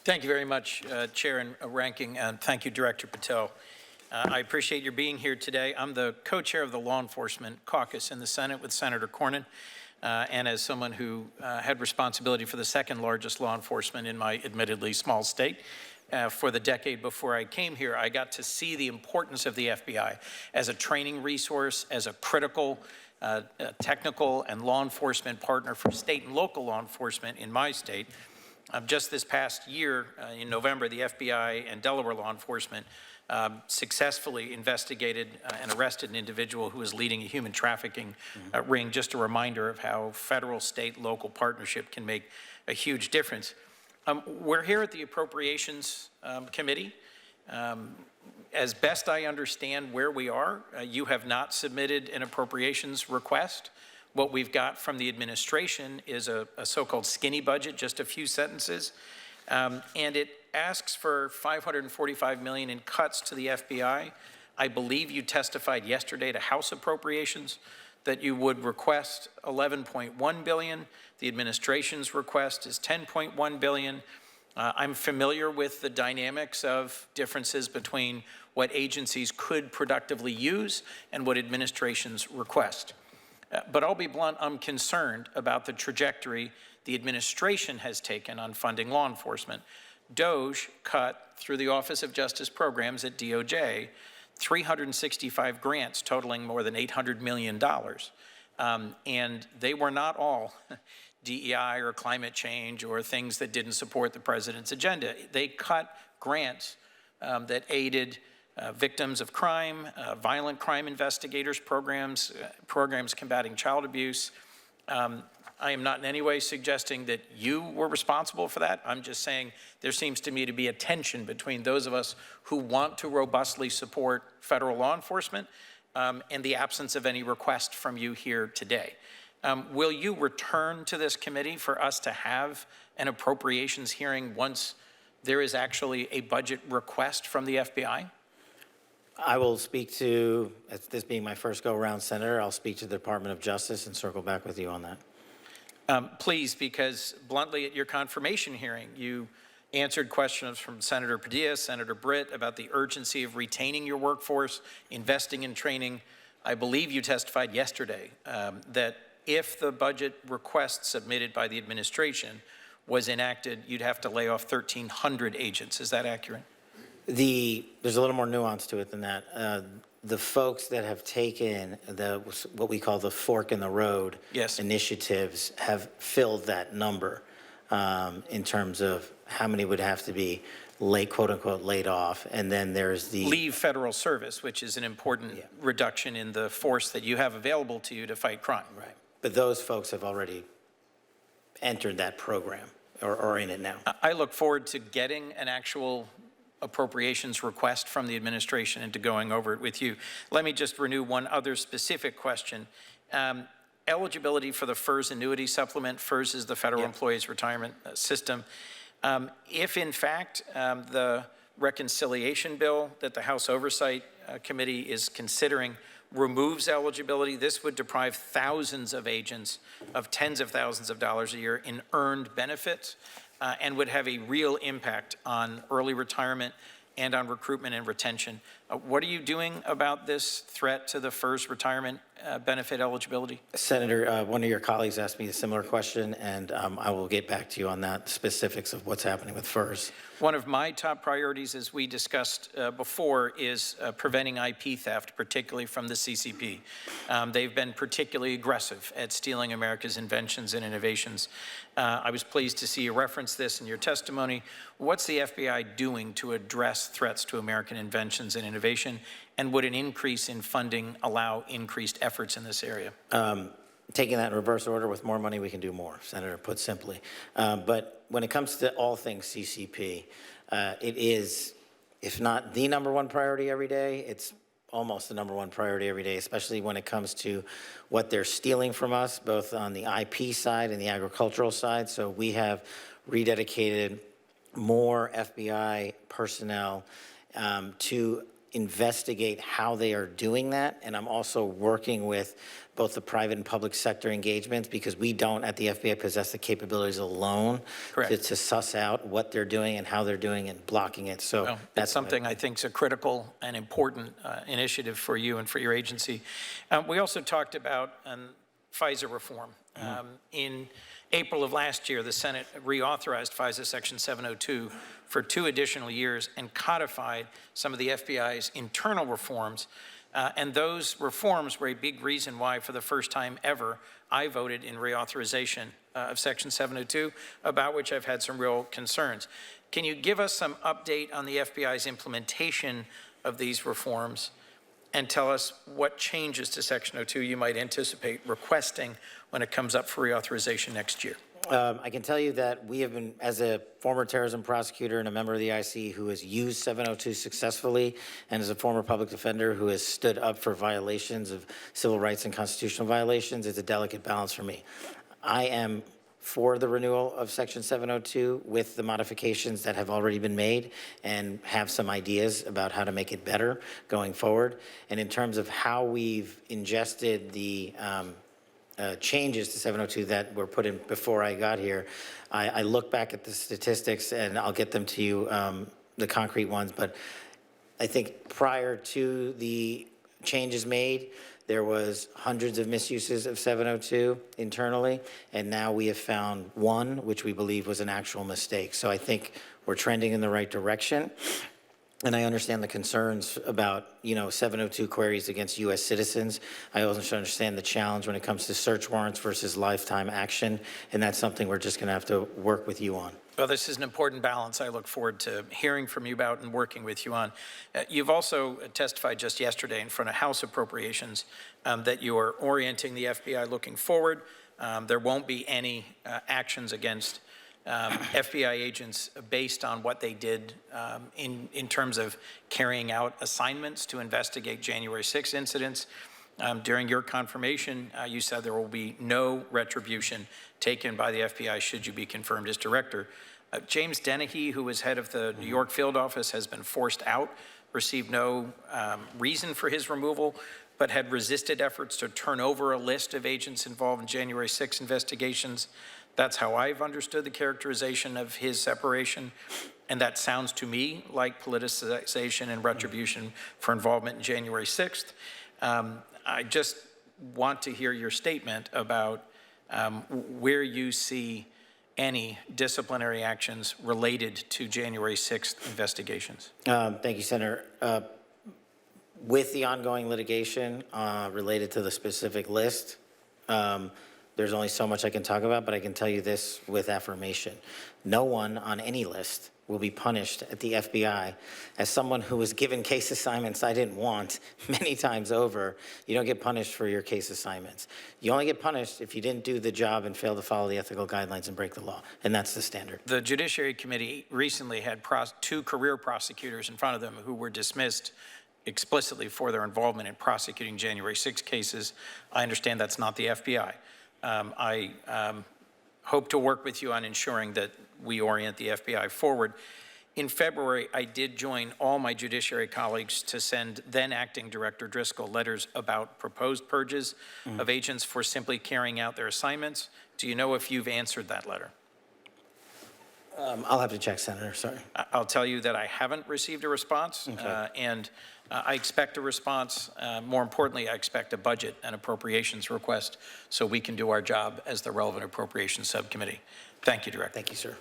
Thank you very much, Chair and Ranking, and thank you, Director Patel. I appreciate your being here today. I'm the co-chair of the Law Enforcement Caucus in the Senate with Senator Cornyn, and as someone who had responsibility for the second largest law enforcement in my admittedly small state, for the decade before I came here, I got to see the importance of the FBI as a training resource, as a critical technical and law enforcement partner for state and local law enforcement in my state. Just this past year, in November, the FBI and Delaware law enforcement successfully investigated and arrested an individual who was leading a human trafficking ring. Just a reminder of how federal, state, local partnership can make a huge difference. We're here at the Appropriations Committee. As best I understand where we are, you have not submitted an appropriations request. What we've got from the administration is a so-called skinny budget, just a few sentences, and it asks for $545 million in cuts to the FBI. I believe you testified yesterday to House Appropriations that you would request $11.1 billion. The administration's request is $10.1 billion. I'm familiar with the dynamics of differences between what agencies could productively use and what administrations request. But I'll be blunt, I'm concerned about the trajectory the administration has taken on funding law enforcement. DOJ cut, through the Office of Justice Programs at DOJ, 365 grants totaling more than $800 million. And they were not all DEI or climate change or things that didn't support the president's agenda. They cut grants that aided victims of crime, violent crime investigators programs, programs combating child abuse. I am not in any way suggesting that you were responsible for that. I'm just saying there seems to me to be a tension between those of us who want to robustly support federal law enforcement and the absence of any request from you here today. Will you return to this committee for us to have an appropriations hearing once there is actually a budget request from the FBI? I will speak to, this being my first go-around, Senator, I'll speak to the Department of Justice and circle back with you on that. Please, because bluntly at your confirmation hearing, you answered questions from Senator Padilla, Senator Britt about the urgency of retaining your workforce, investing in training. I believe you testified yesterday that if the budget request submitted by the administration was enacted, you'd have to lay off 1,300 agents. Is that accurate? There's a little more nuance to it than that. The folks that have taken what we call the fork in the road initiatives have filled that number in terms of how many would have to be quote unquote laid off. And then there's the leave federal service, which is an important reduction in the force that you have available to you to fight crime. Right. But those folks have already entered that program or are in it now. I look forward to getting an actual appropriations request from the administration and to going over it with you. Let me just renew one other specific question. Eligibility for the FERS annuity supplement. FERS is the Federal Employees Retirement System. If in fact the reconciliation bill that the House Oversight Committee is considering removes eligibility, this would deprive thousands of agents of tens of thousands of dollars a year in earned benefits. And would have a real impact on early retirement and on recruitment and retention. What are you doing about this threat to the FERS retirement benefit eligibility? Senator, one of your colleagues asked me a similar question, and I will get back to you on that, specifics of what's happening with FERS. One of my top priorities, as we discussed before, is preventing IP theft, particularly from the CCP. They've been particularly aggressive at stealing America's inventions and innovations. I was pleased to see you reference this in your testimony. What's the FBI doing to address threats to American inventions and innovation? And would an increase in funding allow increased efforts in this area? Taking that in reverse order, with more money, we can do more, Senator, put simply. But when it comes to all things CCP, it is, if not the #1 priority every day, it's almost the #1 priority every day, especially when it comes to what they're stealing from us, both on the IP side and the agricultural side. So we have rededicated more FBI personnel to investigate how they are doing that, and I'm also working with both the private and public sector engagements, because we don't at the FBI possess the capabilities alone to suss out what they're doing and how they're doing and blocking it. So Well, that's something I think is a critical and important initiative for you and for your agency. We also talked about FISA reform. In April of last year, the Senate reauthorized FISA Section 702 for 2 additional years and codified some of the FBI's internal reforms. And those reforms were a big reason why, for the first time ever, I voted in reauthorization of Section 702, about which I've had some real concerns. Can you give us some update on the FBI's implementation of these reforms, and tell us what changes to Section 02 you might anticipate requesting when it comes up for reauthorization next year? I can tell you that we have been, as a former terrorism prosecutor and a member of the IC who has used 702 successfully, and as a former public defender who has stood up for violations of civil rights and constitutional violations, it's a delicate balance for me. I am for the renewal of Section 702 with the modifications that have already been made, and have some ideas about how to make it better going forward. And in terms of how we've ingested the changes to 702 that were put in before I got here, I look back at the statistics, and I'll get them to you, the concrete ones, but I think prior to the changes made, there was hundreds of misuses of 702 internally, and now we have found one, which we believe was an actual mistake. So I think we're trending in the right direction. And I understand the concerns about, 702 queries against U.S. citizens. I also understand the challenge when it comes to search warrants versus lifetime action, and that's something we're just going to have to work with you on. Well, this is an important balance I look forward to hearing from you about and working with you on. You've also testified just yesterday in front of House Appropriations that you are orienting the FBI looking forward. There won't be any actions against FBI agents based on what they did in terms of carrying out assignments to investigate January 6 incidents. During your confirmation, you said there will be no retribution taken by the FBI should you be confirmed as director. James Dennehy, who was head of the New York field office, has been forced out, received no reason for his removal, but had resisted efforts to turn over a list of agents involved in January 6 investigations. That's how I've understood the characterization of his separation. And that sounds to me like politicization and retribution for involvement in January 6th. I just want to hear your statement about where you see any disciplinary actions related to January 6th investigations. Thank you, Senator. With the ongoing litigation related to the specific list, there's only so much I can talk about, but I can tell you this with affirmation. No one on any list will be punished at the FBI. As someone who was given case assignments I didn't want many times over, you don't get punished for your case assignments. You only get punished if you didn't do the job and fail to follow the ethical guidelines and break the law, and that's the standard. The Judiciary Committee recently had 2 career prosecutors in front of them who were dismissed explicitly for their involvement in prosecuting January 6 cases. I understand that's not the FBI. I hope to work with you on ensuring that we orient the FBI forward. In February, I did join all my judiciary colleagues to send then Acting Director Driscoll letters about proposed purges of agents for simply carrying out their assignments. Do you know if you've answered that letter? I'll have to check, Senator, sorry. I'll tell you that I haven't received a response, and I expect a response. More importantly, I expect a budget and appropriations request so we can do our job as the relevant appropriations subcommittee. Thank you, Director. Thank you, sir.